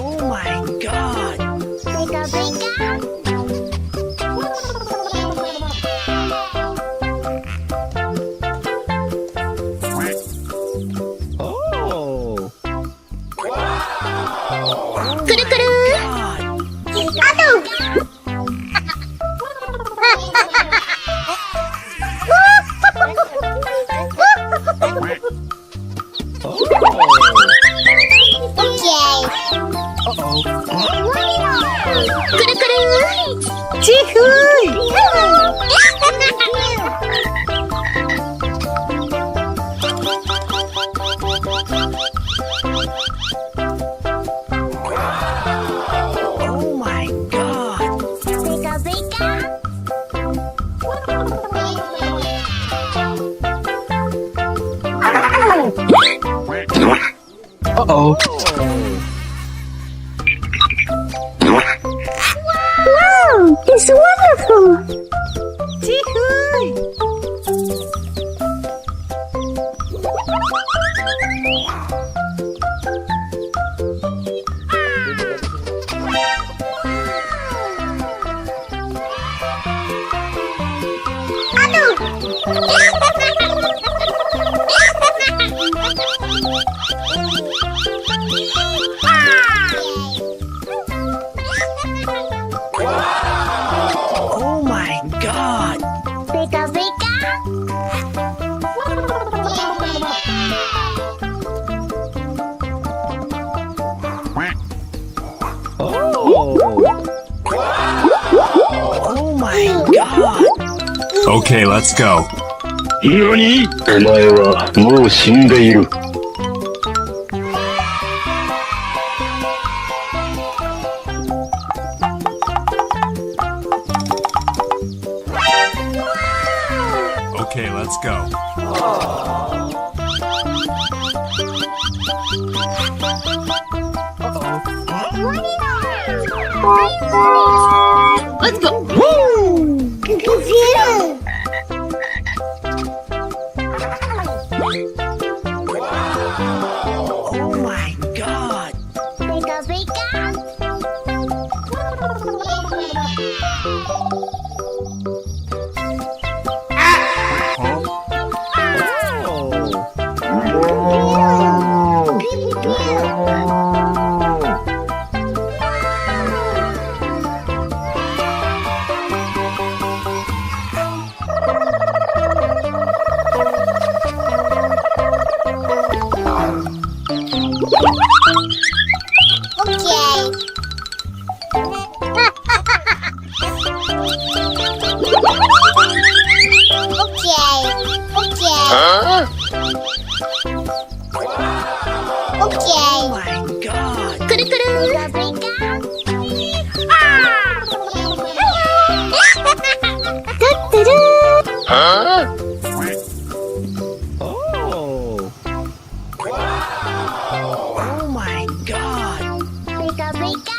Oh my god! Pika pika. Oh! くるくる。 God! あと。オッケー。 Uh-oh! くるくる。ちふい! Oh my god! ピカピカ。 Uh-oh! Wow, it's wonderful. ちふい! Oh my god! Pika pika. Oh! Oh my god! Okay, let's go. 何？お前はもう死んでいる。Okay, let's go. Let's go. Woo! Good. Oh my god! Pika pika. Okay. Oh Okay. my god! くるくる。Pika pika. トゥットゥルー。 Oh! Oh my god! Pika pika.